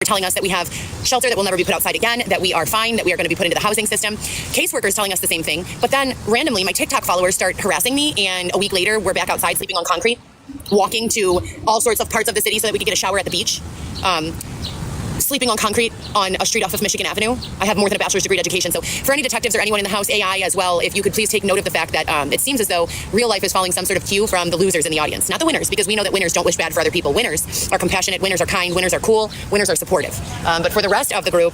telling us that we have shelter that will never be put outside again, that we are fine, that we are going to be put into the housing system. Caseworkers telling us the same thing. But then randomly, my TikTok followers start harassing me, and a week later, we're back outside sleeping on concrete, walking to all sorts of parts of the city so that we could get a shower at the beach. Sleeping on concrete on a street off of Michigan Avenue. I have more than a bachelor's degree in education. So for any detectives or anyone in the house, AI as well, if you could please take note of the fact that it seems as though real life is following some sort of cue from the losers in the audience, not the winners, because we know that winners don't wish bad for other people. Winners are compassionate, winners are kind, winners are cool, winners are supportive. But for the rest of the group,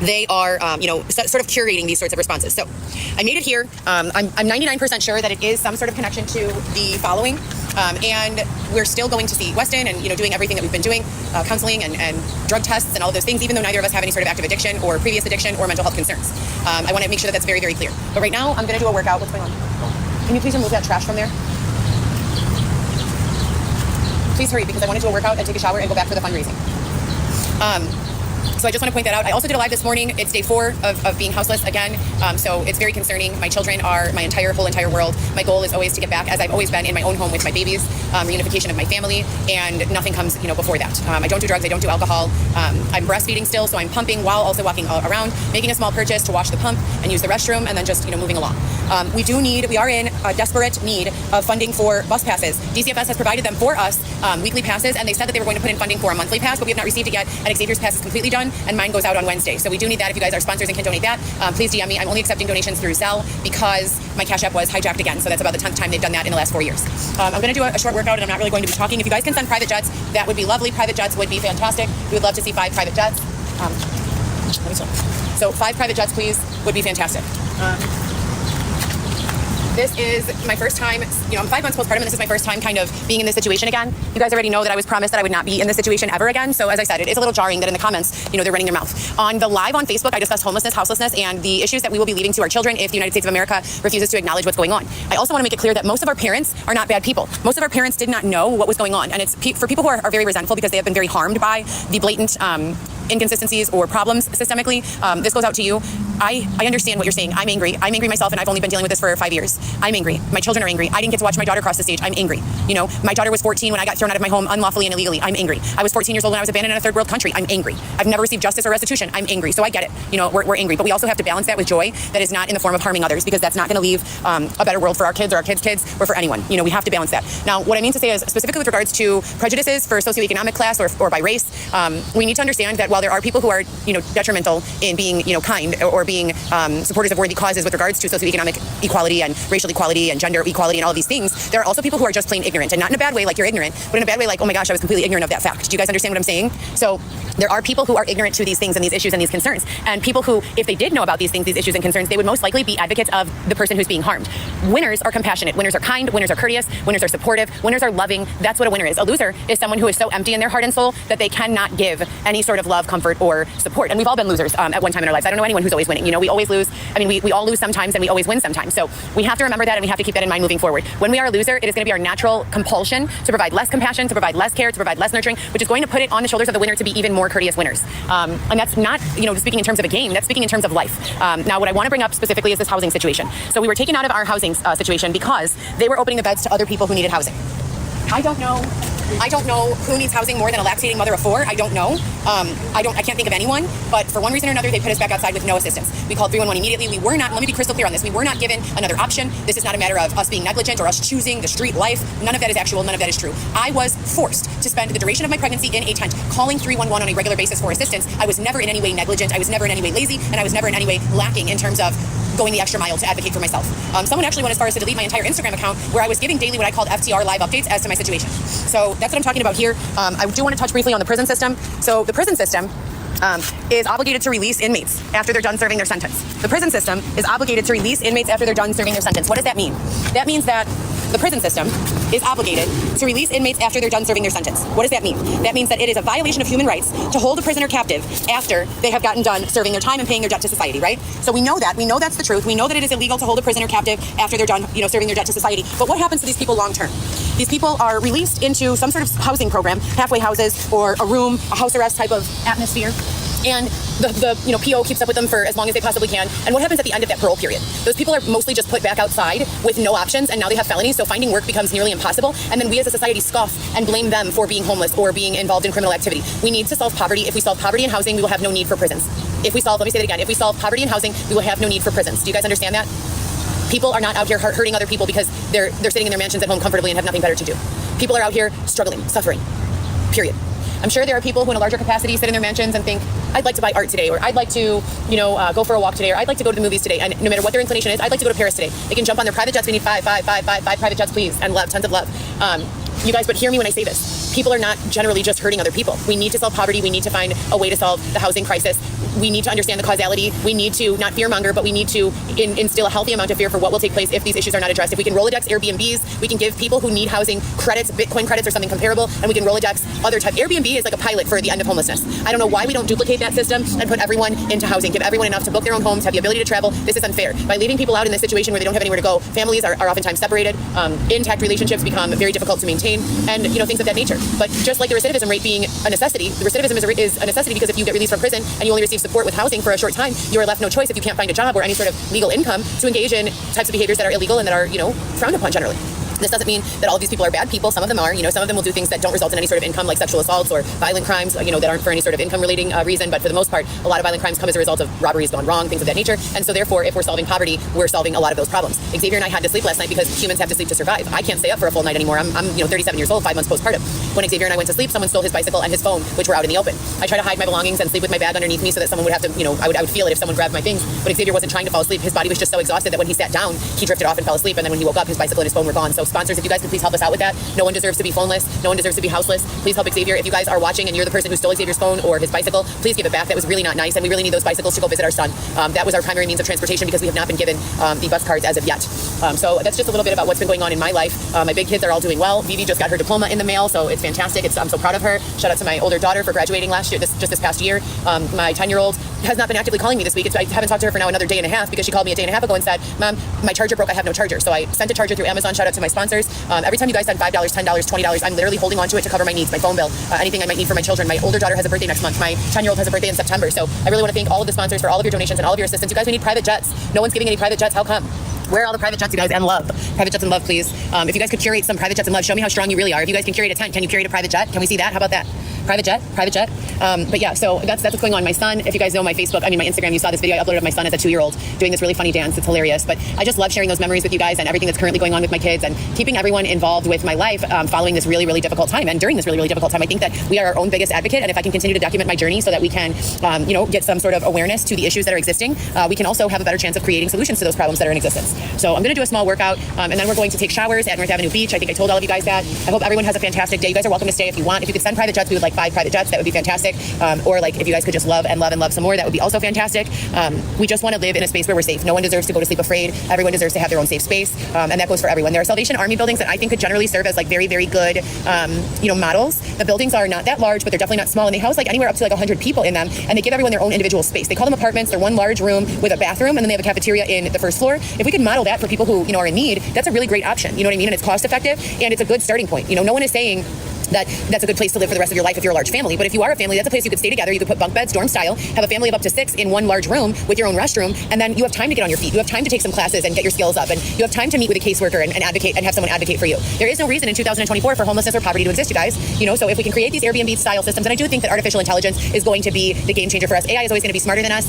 they are, sort of curating these sorts of responses. So I made it here. I'm 99% sure that it is some sort of connection to the following. And we're still going to see Weston and, doing everything that we've been doing, counseling and drug tests and all of those things, even though neither of us have any sort of active addiction or previous addiction or mental health concerns. I want to make sure that that's very, very clear. But right now, I'm going to do a workout. What's going on? Can you please remove that trash from there? Please hurry, because I want to do a workout and take a shower and go back for the fundraising. So I just want to point that out. I also did a live this morning. It's day 4 of being houseless again. So it's very concerning. My children are my entire world. My goal is always to get back, as I've always been, in my own home with my babies, reunification of my family, and nothing comes, before that. I don't do drugs. I don't do alcohol. I'm breastfeeding still, so I'm pumping while also walking around, making a small purchase to wash the pump and use the restroom, and then just, moving along. We are in a desperate need of funding for bus passes. DCFS has provided them for us, weekly passes, and they said that they were going to put in funding for a monthly pass, but we have not received it yet, and Xavier's pass is completely done, and mine goes out on Wednesday. So we do need that. If you guys are sponsors and can donate that, please DM me. I'm only accepting donations through Zelle because my Cash App was hijacked again. So that's about the 10th time they've done that in the last 4 years. I'm going to do a short workout, and I'm not really going to be talking. If you guys can send private jets, that would be lovely. Private jets would be fantastic. We would love to see 5 private jets. Let me slow. So 5 private jets, please, would be fantastic. This is my first time, I'm 5 months postpartum, and this is my first time kind of being in this situation again. You guys already know that I was promised that I would not be in this situation ever again. So as I said, it is a little jarring that in the comments, they're running their mouth. On the live on Facebook, I discussed homelessness, houselessness, and the issues that we will be leaving to our children if the United States of America refuses to acknowledge what's going on. I also want to make it clear that most of our parents are not bad people. Most of our parents did not know what was going on. And it's for people who are very resentful because they have been very harmed by the blatant inconsistencies or problems systemically. This goes out to you. I understand what you're saying. I'm angry. I'm angry myself, and I've only been dealing with this for 5 years. I'm angry. My children are angry. I didn't get to watch my daughter cross the stage. I'm angry. My daughter was 14 when I got thrown out of my home unlawfully and illegally. I'm angry. I was 14 years old when I was abandoned in a third world country. I'm angry. I've never received justice or restitution. I'm angry. So I get it. We're angry, but we also have to balance that with joy that is not in the form of harming others, because that's not going to leave a better world for our kids or our kids' kids or for anyone. We have to balance that. Now, what I mean to say is specifically with regards to prejudices for socioeconomic class or by race, we need to understand that while there are people who are detrimental in being, kind or being supporters of worthy causes with regards to socioeconomic equality and racial equality and gender equality and all of these things, there are also people who are just plain ignorant, and not in a bad way like you're ignorant, but in a bad way like, oh my gosh, I was completely ignorant of that fact. Do you guys understand what I'm saying? So there are people who are ignorant to these things and these issues and these concerns, and people who, if they did know about these things, these issues and concerns, they would most likely be advocates of the person who's being harmed. Winners are compassionate. Winners are kind. Winners are courteous. Winners are supportive. Winners are loving. That's what a winner is. A loser is someone who is so empty in their heart and soul that they cannot give any sort of love, comfort, or support. And we've all been losers at one time in our lives. I don't know anyone who's always winning. We always lose. I mean, we all lose sometimes, and we always win sometimes. So we have to remember that, and we have to keep that in mind moving forward. When we are a loser, it is going to be our natural compulsion to provide less compassion, to provide less care, to provide less nurturing, which is going to put it on the shoulders of the winner to be even more courteous winners. And that's not, speaking in terms of a game. That's speaking in terms of life. Now, what I want to bring up specifically is this housing situation. So we were taken out of our housing situation because they were opening the beds to other people who needed housing. I don't know who needs housing more than a lactating mother of 4. I don't know. I can't think of anyone, but for one reason or another, they put us back outside with no assistance. We called 311 immediately. We were not, let me be crystal clear on this, we were not given another option. This is not a matter of us being negligent or us choosing the street life. None of that is actual. None of that is true. I was forced to spend the duration of my pregnancy in a tent, calling 311 on a regular basis for assistance. I was never in any way negligent. I was never in any way lazy, and I was never in any way lacking in terms of going the extra mile to advocate for myself. Someone actually went as far as to delete my entire Instagram account, where I was giving daily what I called FTR live updates as to my situation. So that's what I'm talking about here. I do want to touch briefly on the prison system. So the prison system is obligated to release inmates after they're done serving their sentence. The prison system is obligated to release inmates after they're done serving their sentence. What does that mean? That means that the prison system is obligated to release inmates after they're done serving their sentence. What does that mean? That means that it is a violation of human rights to hold a prisoner captive after they have gotten done serving their time and paying their debt to society, right? So we know that. We know that's the truth. We know that it is illegal to hold a prisoner captive after they're done, serving their debt to society. But what happens to these people long term? These people are released into some sort of housing program, halfway houses or a room, a house arrest type of atmosphere. and the PO keeps up with them for as long as they possibly can. And what happens at the end of that parole period? Those people are mostly just put back outside with no options, and now they have felonies, so finding work becomes nearly impossible. And then we as a society scoff and blame them for being homeless or being involved in criminal activity. We need to solve poverty. If we solve poverty and housing, we will have no need for prisons. Let me say that again, if we solve poverty and housing, we will have no need for prisons. Do you guys understand that? People are not out here hurting other people because they're sitting in their mansions at home comfortably and have nothing better to do. People are out here struggling, suffering, period. I'm sure there are people who in a larger capacity sit in their mansions and think, I'd like to buy art today, or I'd like to, go for a walk today, or I'd like to go to the movies today. And no matter what their inclination is, I'd like to go to Paris today. They can jump on their private jets. We need five private jets, please, and love, tons of love. You guys, but hear me when I say this. People are not generally just hurting other people. We need to solve poverty. We need to find a way to solve the housing crisis. We need to understand the causality. We need to not fearmonger, but we need to instill a healthy amount of fear for what will take place if these issues are not addressed. If we can Rolodex Airbnbs, we can give people who need housing credits, Bitcoin credits or something comparable, and we can Rolodex other type. Airbnb is like a pilot for the end of homelessness. I don't know why we don't duplicate that system and put everyone into housing, give everyone enough to book their own homes, have the ability to travel. This is unfair. By leaving people out in this situation where they don't have anywhere to go, families are oftentimes separated, intact relationships become very difficult to maintain, and things of that nature. But just like the recidivism rate being a necessity, the recidivism is a necessity because if you get released from prison and you only receive support with housing for a short time, you are left no choice if you can't find a job or any sort of legal income to engage in types of behaviors that are illegal and that are, frowned upon generally. This doesn't mean that all of these people are bad people. Some of them are, some of them will do things that don't result in any sort of income, like sexual assaults or violent crimes, that aren't for any sort of income relating reason. But for the most part, a lot of violent crimes come as a result of robberies gone wrong, things of that nature. And so therefore, if we're solving poverty, we're solving a lot of those problems. Xavier and I had to sleep last night because humans have to sleep to survive. I can't stay up for a full night anymore. I'm 37 years old, 5 months postpartum. When Xavier and I went to sleep, someone stole his bicycle and his phone, which were out in the open. I try to hide my belongings and sleep with my bag underneath me so that someone would have to, I would feel it if someone grabbed my things. But Xavier wasn't trying to fall asleep. His body was just so exhausted that when he sat down, he drifted off and fell asleep. And then when he woke up, his bicycle and his phone were gone. So sponsors, if you guys could please help us out with that. No one deserves to be phoneless. No one deserves to be houseless. Please help Xavier. If you guys are watching and you're the person who stole Xavier's phone or his bicycle, please give it back. That was really not nice, and we really need those bicycles to go visit our son. That was our primary means of transportation because we have not been given the bus cards as of yet. So that's just a little bit about what's been going on in my life. My big kids are all doing well. Vivi just got her diploma in the mail, so it's fantastic. I'm so proud of her. Shout out to my older daughter for graduating last year, this past year. My 10-year-old has not been actively calling me this week. I haven't talked to her for now another day and a half because she called me a day and a half ago and said, Mom, my charger broke. I have no charger. So I sent a charger through Amazon. Shout out to my sponsors. Every time you guys send $5, $10, $20, I'm literally holding on to it to cover my needs, my phone bill, anything I might need for my children. My older daughter has a birthday next month. My 10-year-old has a birthday in September. So I really want to thank all of the sponsors for all of your donations and all of your assistance. You guys, we need private jets. No one's giving any private jets. How come? Where are all the private jets, you guys, and love? Private jets and love, please. If you guys could curate some private jets and love, show me how strong you really are. If you guys can curate a tent, can you curate a private jet? Can we see that? How about that? Private jet. But yeah, so that's what's going on. My son, if you guys know my Facebook, my Instagram, you saw this video I uploaded of my son as a 2-year-old doing this really funny dance. It's hilarious. But I just love sharing those memories with you guys and everything that's currently going on with my kids and keeping everyone involved with my life following this really, really difficult time. And during this really, really difficult time, I think that we are our own biggest advocate. And if I can continue to document my journey so that we can, get some sort of awareness to the issues that are existing, we can also have a better chance of creating solutions to those problems that are in existence. So I'm going to do a small workout and then we're going to take showers at North Avenue Beach. I think I told all of you guys that. I hope everyone has a fantastic day. You guys are welcome to stay if you want. If you could send private jets, we would like 5 private jets. That would be fantastic. Or like if you guys could just love some more, that would be also fantastic. We just want to live in a space where we're safe. No one deserves to go to sleep afraid. Everyone deserves to have their own safe space. And that goes for everyone. There are Salvation Army buildings that I think could generally serve as like very, very good, models. The buildings are not that large, but they're definitely not small. And they house like anywhere up to like 100 people in them. And they give everyone their own individual space. They call them apartments. They're one large room with a bathroom. And then they have a cafeteria in the first floor. If we could model that for people who, are in need, that's a really great option. You know what I mean? And it's cost effective and it's a good starting point. No one is saying that's a good place to live for the rest of your life if you're a large family. But if you are a family, that's a place you could stay together. You could put bunk beds, dorm style, have a family of up to 6 in one large room with your own restroom, and then you have time to get on your feet. You have time to take some classes and get your skills up, and you have time to meet with a caseworker and advocate and have someone advocate for you. There is no reason in 2024 for homelessness or poverty to exist, you guys. So if we can create these Airbnb style systems, and I do think that artificial intelligence is going to be the game changer for us. AI is always going to be smarter than us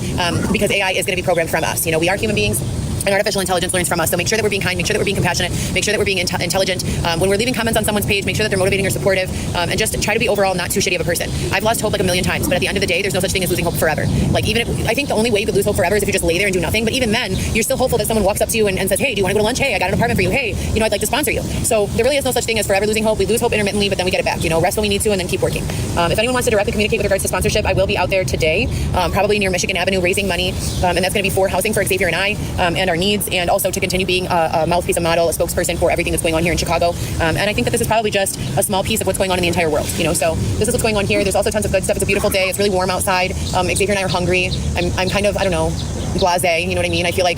because AI is going to be programmed from us. We are human beings. And artificial intelligence learns from us. So make sure that we're being kind, make sure that we're being compassionate, make sure that we're being intelligent. When we're leaving comments on someone's page, make sure that they're motivating or supportive, and just try to be overall not too shitty of a person. I've lost hope like a million times, but at the end of the day, there's no such thing as losing hope forever. I think the only way you could lose hope forever is if you just lay there and do nothing. But even then, you're still hopeful that someone walks up to you and says, hey, do you want to go to lunch? Hey, I got an apartment for you. Hey, I'd like to sponsor you. So there really is no such thing as forever losing hope. We lose hope intermittently, but then we get it back. Rest when we need to and then keep working. If anyone wants to directly communicate with regards to sponsorship, I will be out there today, probably near Michigan Avenue, raising money. And that's going to be for housing for Xavier and I and our needs, and also to continue being a mouthpiece, a model, a spokesperson for everything that's going on here in Chicago. And I think that this is probably just a small piece of what's going on in the entire world. So this is what's going on here. There's also tons of good stuff. It's a beautiful day. It's really warm outside. Xavier and I are hungry. I'm kind of, blasé. You know what I mean? I feel like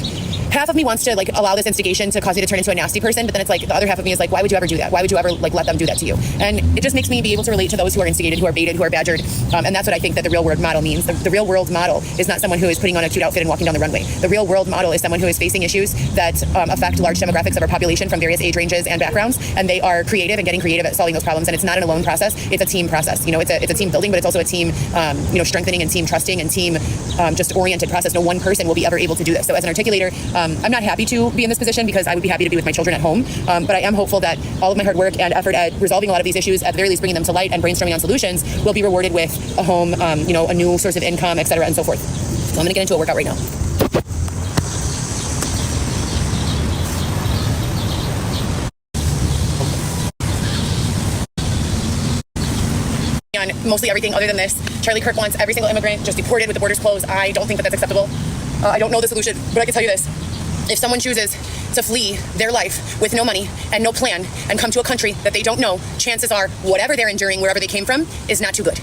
half of me wants to like allow this instigation to cause me to turn into a nasty person, but then it's like the other half of me is like, why would you ever do that? Why would you ever like let them do that to you? And it just makes me be able to relate to those who are instigated, who are baited, who are badgered, and that's what I think that the real world model means. The real world model is not someone who is putting on a cute outfit and walking down the runway. The real world model is someone who is facing issues that affect large demographics of our population from various age ranges and backgrounds, and they are creative and getting creative at solving those problems. And it's not an alone process; it's a team process. It's a team building, but it's also a team, strengthening and team trusting and team just oriented process. No one person will be ever able to do this. So as an articulator, I'm not happy to be in this position because I would be happy to be with my children at home. But I am hopeful that all of my hard work and effort at resolving a lot of these issues, at the very least bringing them to light and brainstorming on solutions, will be rewarded with a home, a new source of income, et cetera, and so forth. So I'm going to get into a workout right now. On mostly everything other than this. Charlie Kirk wants every single immigrant just deported with the borders closed. I don't think that that's acceptable. I don't know the solution, but I can tell you this. If someone chooses to flee their life with no money and no plan and come to a country that they don't know, chances are whatever they're enduring wherever they came from is not too good,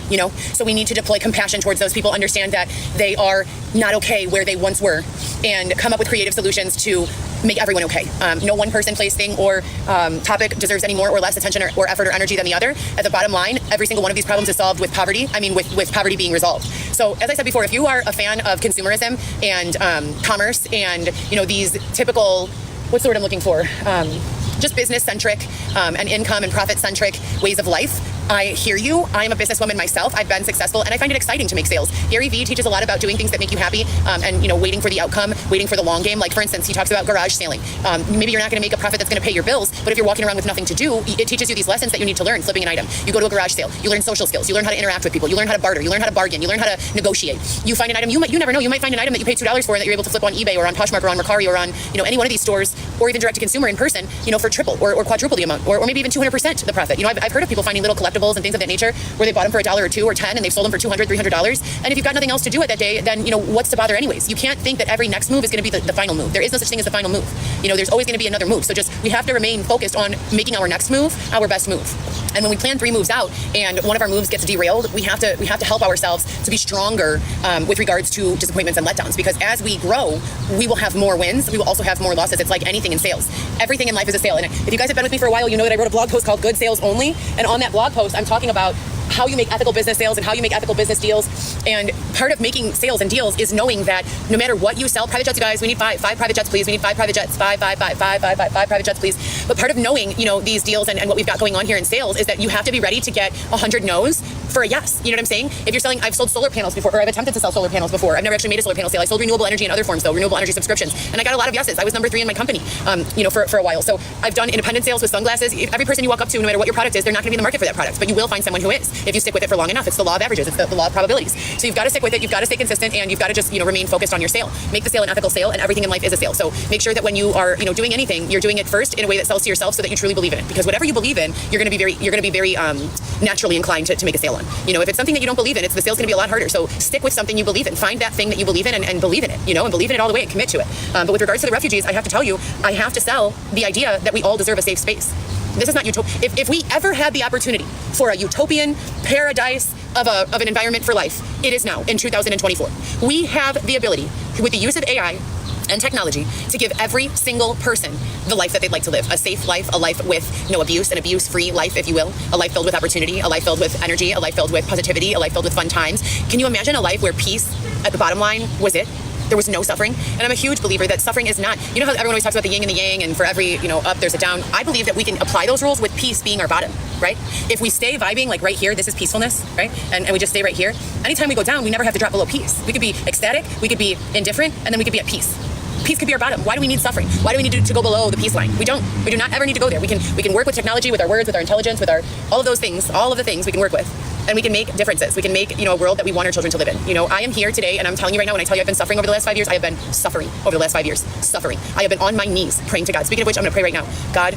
So we need to deploy compassion towards those people, understand that they are not okay where they once were, and come up with creative solutions to make everyone okay. No one person, place, thing, or topic deserves any more or less attention or effort or energy than the other. At the bottom line, every single one of these problems is solved with poverty. With poverty being resolved. So as I said before, if you are a fan of consumerism and commerce and these typical, what's the word I'm looking for? Just business-centric and income and profit-centric ways of life, I hear you. I'm a businesswoman myself. I've been successful, and I find it exciting to make sales. Gary Vee teaches a lot about doing things that make you happy, and waiting for the outcome, waiting for the long game. Like for instance, he talks about garage sailing. Maybe you're not going to make a profit that's going to pay your bills, but if you're walking around with nothing to do, it teaches you these lessons that you need to learn. Flipping an item. You go to a garage sale. You learn social skills. You learn how to interact with people. You learn how to barter. You learn how to bargain. You learn how to negotiate. You find an item. You never know. You might find an item that you pay $2 for and that you're able to flip on eBay or on Poshmark or on Mercari or on any one of these stores, or even direct to consumer in person, for triple or quadruple the amount, or maybe even 200% the profit. I've heard of people finding little collectibles and things of that nature where they bought them for $1 or $2 or $10 and they've sold them for $200, $300. And if you've got nothing else to do at that day, then what's to bother anyways? You can't think that every next move is going to be the final move. There is no such thing as the final move. There's always going to be another move. So we have to remain focused on making our next move our best move. And when we plan 3 moves out and one of our moves gets derailed, we have to help ourselves to be stronger with regards to disappointments and letdowns, because as we grow, we will have more wins. We will also have more losses. It's like anything in sales. Everything in life is a sale. And if you guys have been with me for a while, you know that I wrote a blog post called Good Sales Only. And on that blog post, I'm talking about how you make ethical business sales and how you make ethical business deals. And part of making sales and deals is knowing that no matter what you sell, private jets, you guys, we need five private jets, please. We need 5 private jets, five private jets, please. But part of knowing, these deals and what we've got going on here in sales is that you have to be ready to get 100 no's for a yes. You know what I'm saying? If you're selling, I've sold solar panels before, or I've attempted to sell solar panels before. I've never actually made a solar panel sale. I sold renewable energy in other forms though, renewable energy subscriptions. And I got a lot of yeses. I was number 3 in my company, for a while. So I've done independent sales with sunglasses. Every person you walk up to, no matter what your product is, they're not going to be in the market for that product, but you will find someone who is if you stick with it for long enough. It's the law of averages. It's the law of probabilities. So you've got to stick with it. You've got to stay consistent, and you've got to just remain focused on your sale. Make the sale an ethical sale, and everything in life is a sale. So make sure that when you are doing anything, you're doing it first in a way that sells to yourself, so that you truly believe in it. Because whatever you believe in, you're going to be very naturally inclined to make a sale on. If it's something that you don't believe in, the sale's going to be a lot harder. So stick with something you believe in. Find that thing that you believe in and believe in it. And believe in it all the way and commit to it. But with regards to the refugees, I have to tell you, I have to sell the idea that we all deserve a safe space. This is not utopia. If we ever had the opportunity for a utopian paradise of an environment for life, it is now in 2024. We have the ability, with the use of AI and technology, to give every single person the life that they'd like to live. A safe life, a life with no abuse, an abuse-free life, if you will. A life filled with opportunity, a life filled with energy, a life filled with positivity, a life filled with fun times. Can you imagine a life where peace at the bottom line was it? There was no suffering. And I'm a huge believer that suffering is not, how everyone always talks about the yin and the yang, and for every, up, there's a down. I believe that we can apply those rules with peace being our bottom, right? If we stay vibing, like right here, this is peacefulness, right? And we just stay right here. Anytime we go down, we never have to drop below peace. We could be ecstatic, we could be indifferent, and then we could be at peace. Peace could be our bottom. Why do we need suffering? Why do we need to go below the peace line? We do not ever need to go there. We can work with technology, with our words, with our intelligence, with all of those things, all of the things we can work with. And we can make differences. We can make, a world that we want our children to live in. I am here today, and I'm telling you right now, when I tell you I've been suffering over the last 5 years, I have been suffering over the last 5 years. Suffering. I have been on my knees praying to God. Speaking of which, I'm going to pray right now. God,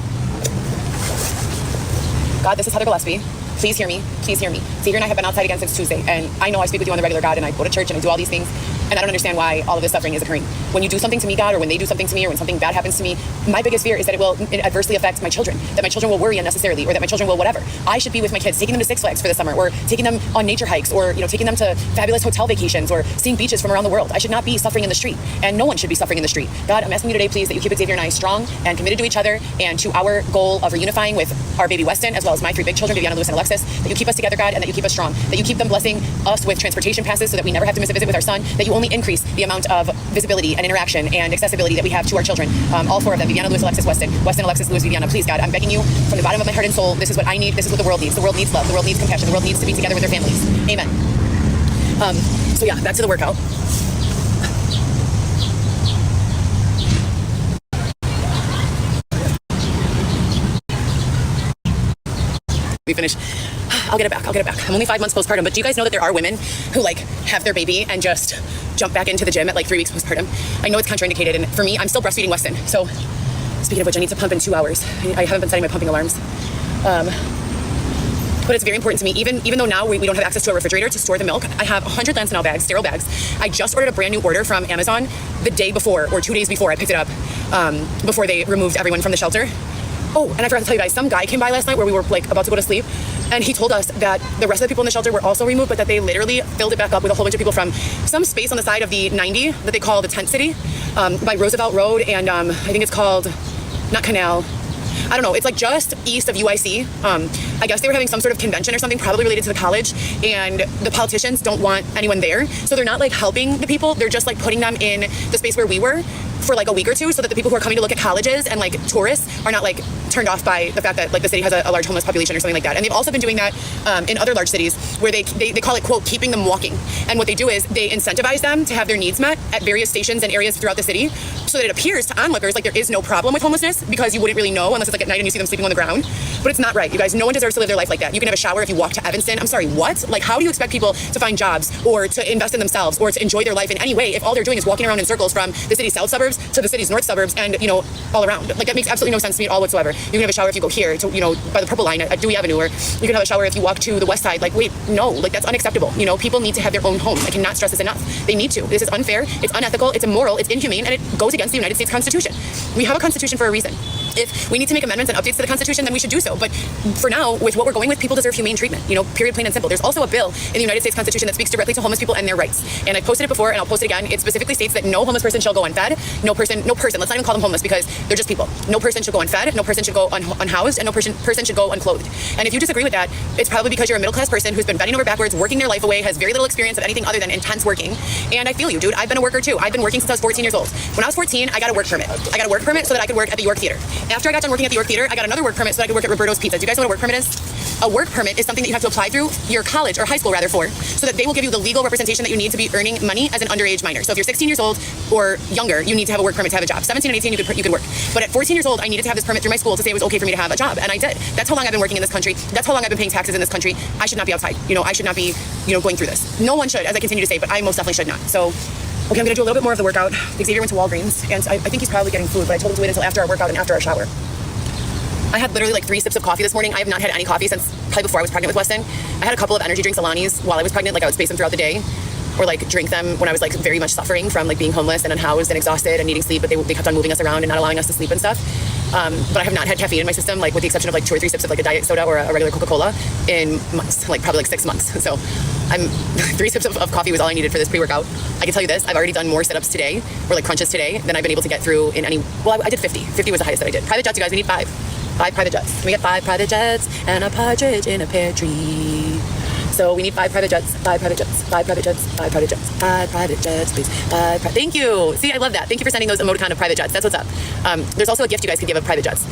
this is Heather Gillespie. Please hear me. Please hear me. Xavier and I have been outside again since Tuesday, and I know I speak with you on the regular, God, and I go to church and I do all these things. And I don't understand why all of this suffering is occurring. When you do something to me, God, or when they do something to me, or when something bad happens to me, my biggest fear is that it will adversely affect my children, that my children will worry unnecessarily, or that my children will whatever. I should be with my kids, taking them to Six Flags for the summer, or taking them on nature hikes, or taking them to fabulous hotel vacations, or seeing beaches from around the world. I should not be suffering in the street, and no one should be suffering in the street. God, I'm asking you today, please, that you keep Xavier and I strong and committed to each other and to our goal of reunifying with our baby Weston, as well as my three big children, Viviana, Lewis, and Alexis. That you keep us together, God, and that you keep us strong. That you keep them blessing us with transportation passes so that we never have to miss a visit with our son. That you only increase the amount of visibility and interaction and accessibility that we have to our children. All four of them, Viviana, Lewis, Alexis, Weston, Alexis, Lewis, Viviana. Please, God, I'm begging you from the bottom of my heart and soul. This is what I need. This is what the world needs. The world needs love. The world needs compassion. The world needs to be together with their families. Amen. So yeah, back to the workout. We finish. I'll get it back. I'm only 5 months postpartum, but do you guys know that there are women who have their baby and just jump back into the gym at 3 weeks postpartum? I know it's contraindicated, and for me, I'm still breastfeeding Weston. So speaking of which, I need to pump in 2 hours. I haven't been setting my pumping alarms. But it's very important to me, even though now we don't have access to a refrigerator to store the milk. I have 100 Lancinol bags, sterile bags. I just ordered a brand new order from Amazon the day before, or 2 days before I picked it up, before they removed everyone from the shelter. Oh, and I forgot to tell you guys, some guy came by last night where we were about to go to sleep, and he told us that the rest of the people in the shelter were also removed, but that they literally filled it back up with a whole bunch of people from some space on the side of the 90 that they call the Tent City, by Roosevelt Road, and I think it's called, not Canal, I don't know, it's just east of UIC. I guess they were having some sort of convention or something, probably related to the college, and the politicians don't want anyone there, so they're not helping the people, they're just putting them in the space where we were for a week or two, so that the people who are coming to look at colleges and tourists are not turned off by the fact that the city has a large homeless population or something like that. And they've also been doing that in other large cities where they call it, quote, keeping them walking. And what they do is they incentivize them to have their needs met at various stations and areas throughout the city, so that it appears to onlookers like there is no problem with homelessness, because you wouldn't really know unless it's at night and you see them sleeping on the ground. But it's not right, you guys. No one deserves to live their life like that. You can have a shower if you walk to Evanston. I'm sorry, what? How do you expect people to find jobs or to invest in themselves or to enjoy their life in any way if all they're doing is walking around in circles from the city's south suburbs to the city's north suburbs and all around? That makes absolutely no sense to me at all whatsoever. You can have a shower if you go here to by the Purple Line at Dewey Avenue, or you can have a shower if you walk to the west side. Wait, no, that's unacceptable. People need to have their own homes. I cannot stress this enough. They need to. This is unfair, it's unethical, it's immoral, it's inhumane, and it goes against the United States Constitution. We have a Constitution for a reason. If we need to make amendments and updates to the Constitution, then we should do so. But for now, with what we're going with, people deserve humane treatment, period, plain and simple. There's also a bill in the United States Constitution that speaks directly to homeless people and their rights. And I posted it before, and I'll post it again. It specifically states that no homeless person shall go unfed. No person, let's not even call them homeless, because they're just people. No person should go unfed, no person should go unhoused, and no person should go unclothed. And if you disagree with that, it's probably because you're a middle-class person who's been bending over backwards, working their life away, has very little experience of anything other than intense working. And I feel you, dude. I've been a worker too. I've been working since I was 14 years old. When I was 14, I got a work permit. I got a work permit so that I could work at the York Theater. After I got done working at the York Theater, I got another work permit so that I could work at Roberto's Pizza. Do you guys know what a work permit is? A work permit is something that you have to apply through your college, or high school rather, so that they will give you the legal representation that you need to be earning money as an underage minor. So if you're 16 years old or younger, you need to have a work permit to have a job. 17 and 18, you could work. But at 14 years old, I needed to have this permit through my school to say it was okay for me to have a job, and I did. That's how long I've been working in this country. That's how long I've been paying taxes in this country. I should not be outside. I should not be, going through this. No one should, as I continue to say, but I most definitely should not. So, okay, I'm gonna do a little bit more of the workout. Xavier went to Walgreens, and I think he's probably getting food, but I told him to wait until after our workout and after our shower. I had literally 3 sips of coffee this morning. I have not had any coffee since probably before I was pregnant with Weston. I had a couple of energy drinks, Alani's, while I was pregnant. I would space them throughout the day, or drink them when I was very much suffering from being homeless and unhoused and exhausted and needing sleep, but they kept on moving us around and not allowing us to sleep and stuff. But I have not had caffeine in my system, with the exception of 2 or 3 sips of a diet soda or a regular Coca-Cola in months, probably 6 months. So 3 sips of coffee was all I needed for this pre-workout. I can tell you this, I've already done more sit-ups today, or crunches today, than I've been able to get through in any, I did 50. 50 was the highest that I did. Private jets, you guys, we need 5. 5 private jets. Can we get 5 private jets and a partridge in a pear tree? So we need 5 private jets, 5 private jets, 5 private jets, 5 private jets, 5 private jets, please. Thank you. See, I love that. Thank you for sending those emoticon of private jets. That's what's up. There's also a gift you guys can give of private jets.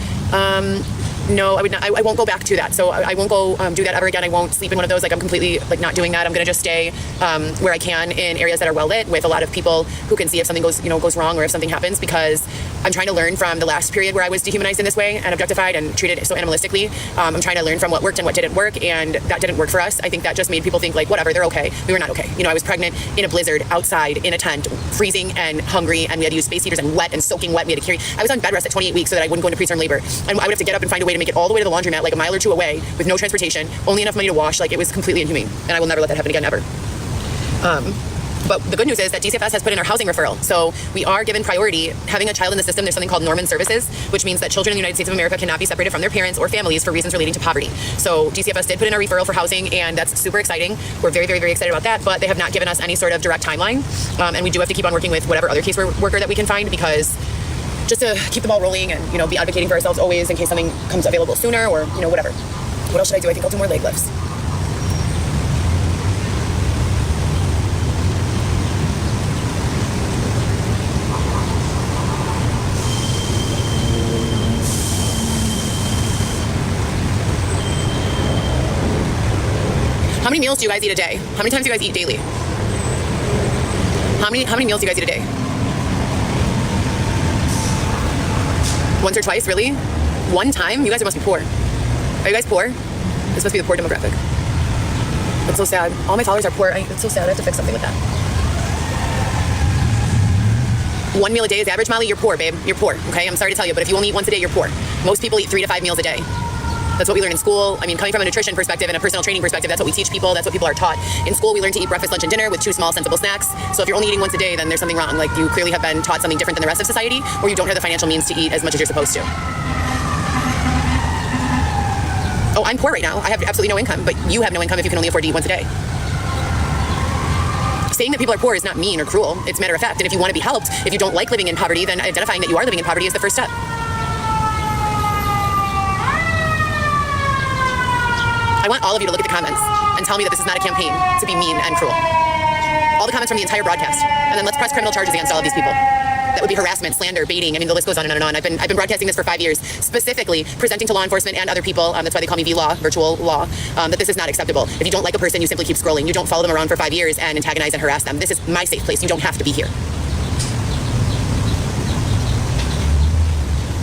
No, I would not. I won't go back to that. So I won't go do that ever again. I won't sleep in one of those. I'm completely not doing that. I'm gonna just stay where I can in areas that are well lit with a lot of people who can see if something goes wrong or if something happens, because I'm trying to learn from the last period where I was dehumanized in this way and objectified and treated so animalistically. I'm trying to learn from what worked and what didn't work, and that didn't work for us. I think that just made people think whatever, they're okay. We were not okay. I was pregnant in a blizzard outside in a tent, freezing and hungry, and we had to use space heaters and wet and soaking wet. We had to carry. I was on bed rest at 28 weeks so that I wouldn't go into preterm labor, and I would have to get up and find a way to make it all the way to the laundromat, a mile or 2 away, with no transportation, only enough money to wash. It was completely inhumane, and I will never let that happen again, ever. But the good news is that DCFS has put in our housing referral. So we are given priority. Having a child in the system, there's something called Norman Services, which means that children in the United States of America cannot be separated from their parents or families for reasons relating to poverty. So DCFS did put in a referral for housing, and that's super exciting. We're very, very, very excited about that, but they have not given us any sort of direct timeline. And we do have to keep on working with whatever other caseworker that we can find, because just to keep the ball rolling and, you know, be advocating for ourselves always in case something comes available sooner, or, you know, whatever. What else should I do? I think I'll do more leg lifts. How many meals do you guys eat a day? How many times do you guys eat daily? How many meals do you guys eat a day? Once or twice, really? One time? You guys must be poor. Are you guys poor? This must be the poor demographic. That's so sad. All my followers are poor. It's so sad. I have to fix something with that. 1 meal a day is average, Molly. You're poor, babe. You're poor, okay? I'm sorry to tell you, but if you only eat once a day, you're poor. Most people eat 3 to 5 meals a day. That's what we learn in school. I mean, coming from a nutrition perspective and a personal training perspective, that's what we teach people. That's what people are taught. In school, we learn to eat breakfast, lunch, and dinner with 2 small, sensible snacks. So if you're only eating once a day, then there's something wrong. Like, you clearly have been taught something different than the rest of society, or you don't have the financial means to eat as much as you're supposed to. Oh, I'm poor right now. I have absolutely no income, but you have no income if you can only afford to eat once a day. Saying that people are poor is not mean or cruel. It's matter of fact. And if you want to be helped, if you don't like living in poverty, then identifying that you are living in poverty is the first step. I want all of you to look at the comments and tell me that this is not a campaign to be mean and cruel. All the comments from the entire broadcast. And then let's press criminal charges against all of these people. That would be harassment, slander, baiting. I mean, the list goes on and on and on. I've been broadcasting this for 5 years, specifically presenting to law enforcement and other people. That's why they call me VLaw, virtual law, that this is not acceptable. If you don't like a person, you simply keep scrolling. You don't follow them around for 5 years and antagonize and harass them. This is my safe place. You don't have to be here.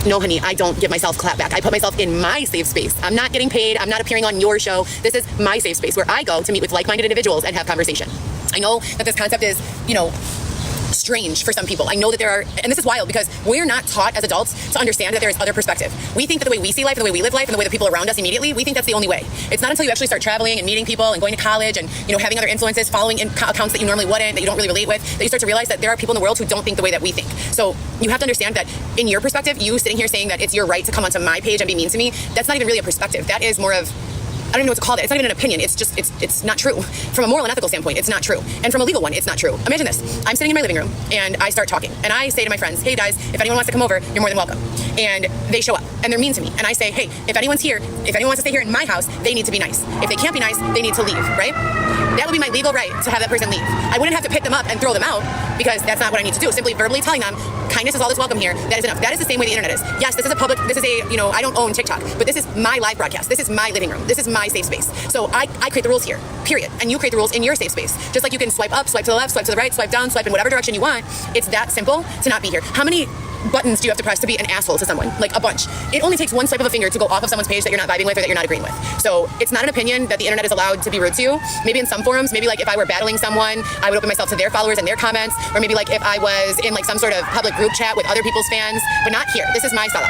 No, honey, I don't give myself clap back. I put myself in my safe space. I'm not getting paid. I'm not appearing on your show. This is my safe space where I go to meet with like-minded individuals and have conversation. I know that this concept is, you know, strange for some people. I know that there are, and this is wild because we're not taught as adults to understand that there is other perspective. We think that the way we see life and the way we live life and the way the people around us immediately, we think that's the only way. It's not until you actually start traveling and meeting people and going to college and, you know, having other influences, following accounts that you normally wouldn't, that you don't really relate with, that you start to realize that there are people in the world who don't think the way that we think. So you have to understand that in your perspective, you sitting here saying that it's your right to come onto my page and be mean to me, that's not even really a perspective. That is more of, I don't even know what to call it. It's not even an opinion. It's just, it's not true. From a moral and ethical standpoint, it's not true. And from a legal one, it's not true. Imagine this. I'm sitting in my living room and I start talking and I say to my friends, hey guys, if anyone wants to come over, you're more than welcome. And they show up and they're mean to me. And I say, hey, if anyone's here, if anyone wants to stay here in my house, they need to be nice. If they can't be nice, they need to leave, right? That would be my legal right to have that person leave. I wouldn't have to pick them up and throw them out because that's not what I need to do. Simply verbally telling them, kindness is all that's welcome here. That is enough. That is the same way the internet is. Yes, this is a, you know, I don't own TikTok, but this is my live broadcast. This is my living room. This is my safe space. So I create the rules here, period. And you create the rules in your safe space. Just like you can swipe up, swipe to the left, swipe to the right, swipe down, swipe in whatever direction you want. It's that simple to not be here. How many buttons do you have to press to be an asshole to someone? Like a bunch. It only takes one swipe of a finger to go off of someone's page that you're not vibing with or that you're not agreeing with. So it's not an opinion that the internet is allowed to be rude to. Maybe in some forums, maybe like if I were battling someone, I would open myself to their followers and their comments, or maybe like if I was in like some sort of public group chat with other people's fans, but not here. This is my sala.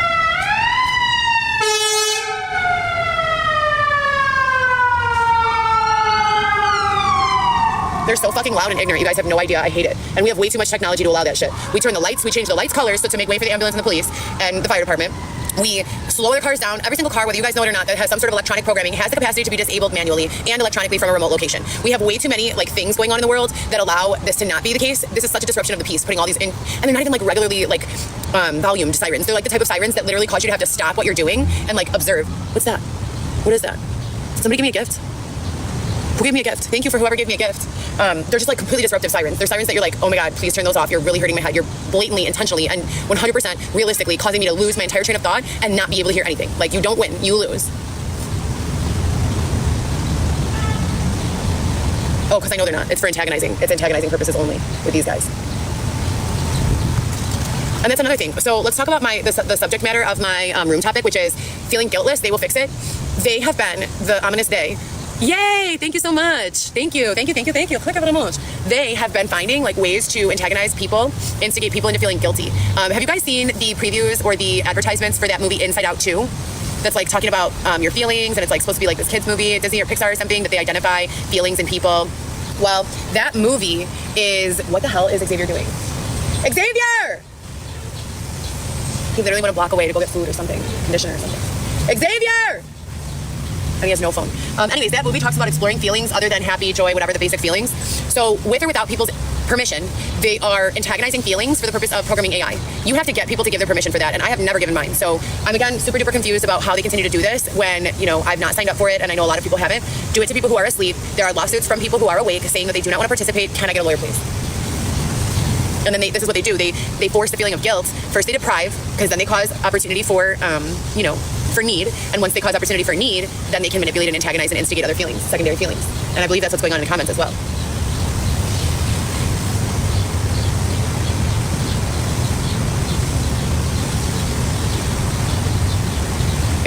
They're so fucking loud and ignorant. You guys have no idea. I hate it. And we have way too much technology to allow that shit. We turn the lights, we change the lights colors so to make way for the ambulance and the police and the fire department. We slow their cars down. Every single car, whether you guys know it or not, that has some sort of electronic programming has the capacity to be disabled manually and electronically from a remote location. We have way too many like things going on in the world that allow this to not be the case. This is such a disruption of the peace, putting all these in, and they're not even like regularly like volumed sirens. They're like the type of sirens that literally cause you to have to stop what you're doing and like observe. What's that? What is that? Somebody give me a gift. Who gave me a gift? Thank you for whoever gave me a gift. They're just like completely disruptive sirens. They're sirens that you're like, oh my God, please turn those off. You're really hurting my head. You're blatantly, intentionally, and 100% realistically causing me to lose my entire train of thought and not be able to hear anything. Like you don't win, you lose. Oh, because I know they're not. It's for antagonizing. It's antagonizing purposes only with these guys. And that's another thing. So let's talk about the subject matter of my room topic, which is feeling guiltless. They will fix it. They have been the ominous they. Yay! Thank you so much. Thank you. Click very much. They have been finding like ways to antagonize people, instigate people into feeling guilty. Have you guys seen the previews or the advertisements for that movie Inside Out 2? That's like talking about your feelings, and it's like supposed to be like this kids movie, Disney or Pixar or something, that they identify feelings in people. Well, that movie is, what the hell is Xavier doing? Xavier! He literally went a block away to go get food or something, conditioner or something. Xavier! And he has no phone. Anyways, that movie talks about exploring feelings other than happy, joy, whatever the basic feelings. So with or without people's permission, they are antagonizing feelings for the purpose of programming AI. You have to get people to give their permission for that, and I have never given mine. So I'm, again, super duper confused about how they continue to do this when, you know, I've not signed up for it, and I know a lot of people haven't. Do it to people who are asleep. There are lawsuits from people who are awake saying that they do not want to participate. Can I get a lawyer, please? And then this is what they do. They force the feeling of guilt. First they deprive, because then they cause opportunity for, you know, for need. And once they cause opportunity for need, then they can manipulate and antagonize and instigate other feelings, secondary feelings. And I believe that's what's going on in the comments as well.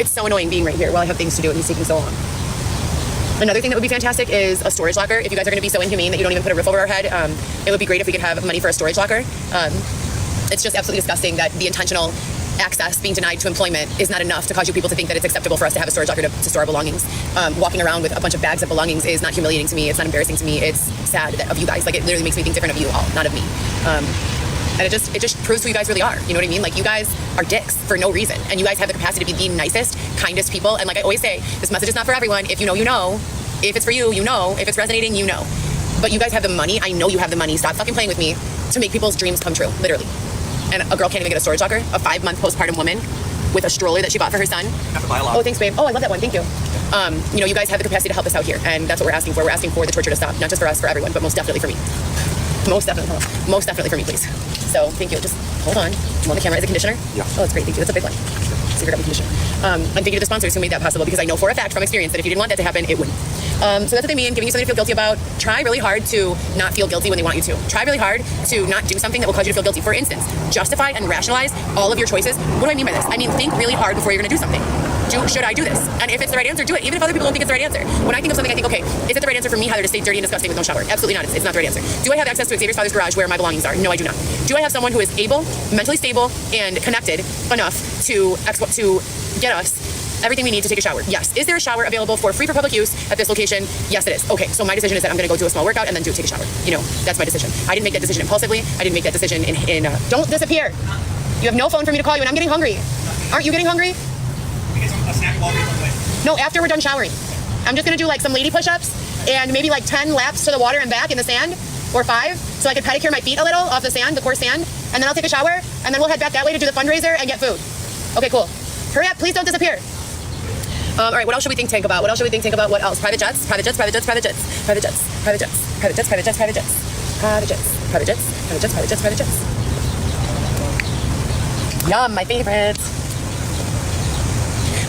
It's so annoying being right here while I have things to do and he's taking so long. Another thing that would be fantastic is a storage locker. If you guys are going to be so inhumane that you don't even put a roof over our head, it would be great if we could have money for a storage locker. It's just absolutely disgusting that the intentional access being denied to employment is not enough to cause you people to think that it's acceptable for us to have a storage locker to store our belongings. Walking around with a bunch of bags of belongings is not humiliating to me. It's not embarrassing to me. It's sad that of you guys. Like, it literally makes me think different of you all, not of me. And it just proves who you guys really are. You know what I mean? Like, you guys are dicks for no reason. And you guys have the capacity to be the nicest, kindest people. And like I always say, this message is not for everyone. If you know, you know. If it's for you, you know. If it's resonating, you know. But you guys have the money. I know you have the money. Stop fucking playing with me to make people's dreams come true, literally. And a girl can't even get a storage locker. A 5-month postpartum woman with a stroller that she bought for her son. Have to buy a lot. Oh, thanks, babe. Oh, I love that one. Thank you. You know, you guys have the capacity to help us out here. And that's what we're asking for. We're asking for the torture to stop. Not just for us, for everyone, but most definitely for me. Most definitely for me, please. So thank you. Just hold on. I'm on the camera. Is it conditioner? Yeah. Oh, that's great. Thank you. That's a big one. Secret up conditioner. And thank you to the sponsors who made that possible, because I know for a fact from experience that if you didn't want that to happen, it wouldn't. So that's what they mean, giving you something to feel guilty about. Try really hard to not feel guilty when they want you to. Try really hard to not do something that will cause you to feel guilty. For instance, justify and rationalize all of your choices. What do I mean by this? I mean, think really hard before you're going to do something. Should I do this? And if it's the right answer, do it. Even if other people don't think it's the right answer. When I think of something, I think, okay, is it the right answer for me, Heather, to stay dirty and disgusting with no shower? Absolutely not. It's not the right answer. Do I have access to Xavier's father's garage where my belongings are? No, I do not. Do I have someone who is able, mentally stable, and connected enough to get us everything we need to take a shower? Yes. Is there a shower available for free for public use at this location? Yes, it is. Okay, so my decision is that I'm going to go do a small workout and then take a shower. You know, that's my decision. I didn't make that decision impulsively. I didn't make that decision in don't disappear. You have no phone for me to call you, and I'm getting hungry. Aren't you getting hungry? A snack while No, after we're done showering. I'm just going to do like some lady push-ups and maybe like 10 laps to the water and back in the sand, or 5, so I can pedicure my feet a little off the sand, the coarse sand, and then I'll take a shower, and then we'll head back that way to do the fundraiser and get food. Okay, cool. Hurry up, please don't disappear. All right, what else should we think tank about? What else should we think tank about? What else? Private jets, private jets, private jets, private jets, private jets, private jets, private jets, private jets, private jets, private jets, private jets, private jets, private jets, private jets. Yum, my favorite.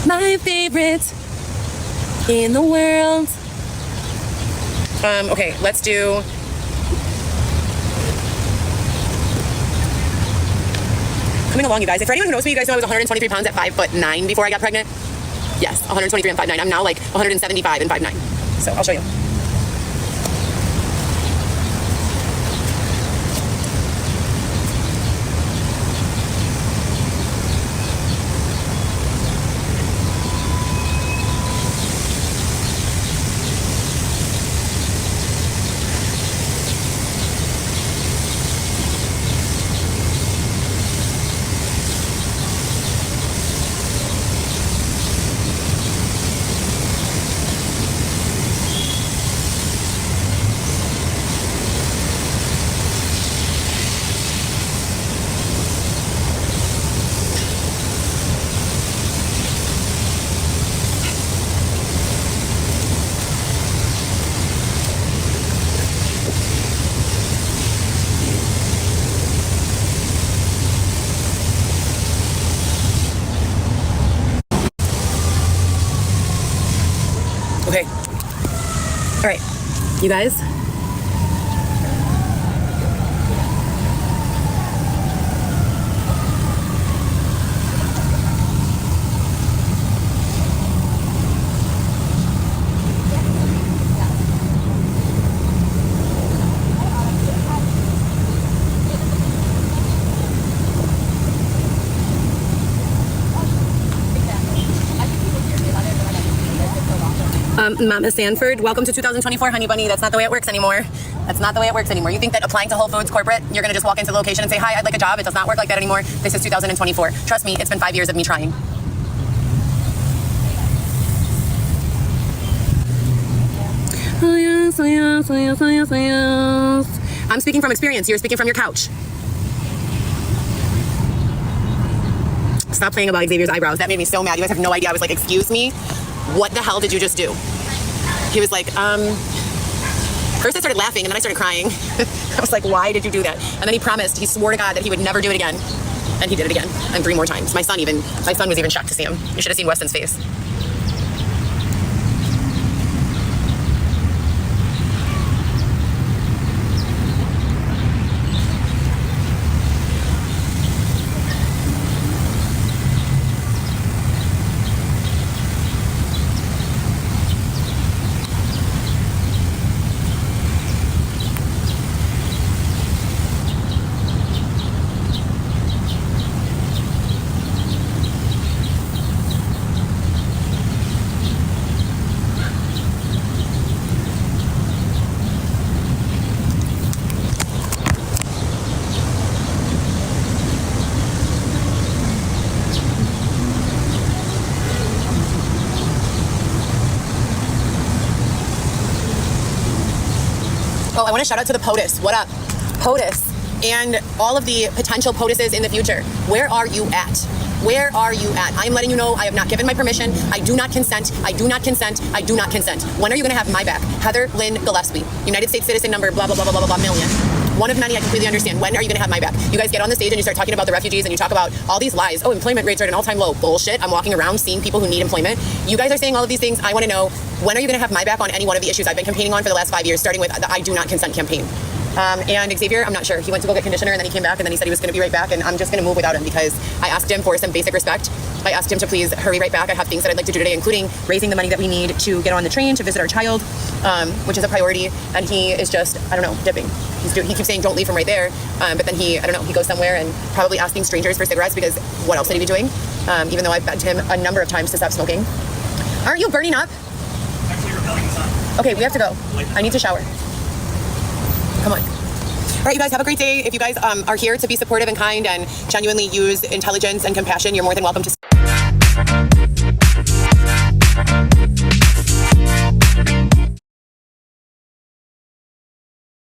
My favorite in the world. Okay, let's do. Coming along, you guys. For anyone who knows me, you guys know I was 123 pounds at 5'9" before I got pregnant. Yes, 123 and 5'9". I'm now like 175 and 5'9". So I'll show you. Okay. All right, you guys. Mama Sanford, welcome to 2024, honey bunny. That's not the way it works anymore. That's not the way it works anymore. You think that applying to Whole Foods corporate, you're gonna just walk into the location and say, hi, I'd like a job. It does not work like that anymore. This is 2024. Trust me, it's been 5 years of me trying. Oh yes, oh yes, oh yes, oh yes, oh yes. I'm speaking from experience. You're speaking from your couch. Stop playing about Xavier's eyebrows. That made me so mad. You guys have no idea. I was like, excuse me? What the hell did you just do? He was like, first I started laughing and then I started crying. I was like, why did you do that? And then he swore to God that he would never do it again. And he did it again. And 3 more times. My son was even shocked to see him. You should have seen Weston's face. Oh, I want to shout out to the POTUS. What up? POTUS and all of the potential POTUSes in the future. Where are you at? Where are you at? I'm letting you know I have not given my permission. I do not consent. I do not consent. I do not consent. When are you going to have my back? Heather Lynn Gillespie, United States citizen number, blah, blah, blah, blah, blah, blah, million. One of many, I completely understand. When are you going to have my back? You guys get on the stage and you start talking about the refugees and you talk about all these lies. Oh, employment rates are at an all-time low. Bullshit. I'm walking around seeing people who need employment. You guys are saying all of these things. I want to know, when are you going to have my back on any one of the issues I've been campaigning on for the last 5 years, starting with the I do not consent campaign? And Xavier, I'm not sure. He went to go get conditioner and then he came back and then he said he was going to be right back, and I'm just going to move without him because I asked him for some basic respect. I asked him to please hurry right back. I have things that I'd like to do today, including raising the money that we need to get on the train to visit our child, which is a priority. And he is just, I don't know, dipping. He keeps saying, don't leave from right there. But then he goes somewhere and probably asking strangers for cigarettes because what else would he be doing? Even though I've begged him a number of times to stop smoking. Aren't you burning up? Actually, repelling the sun. Okay, we have to go. I need to shower. Come on. All right, you guys have a great day. If you guys are here to be supportive and kind and genuinely use intelligence and compassion, you're more than welcome to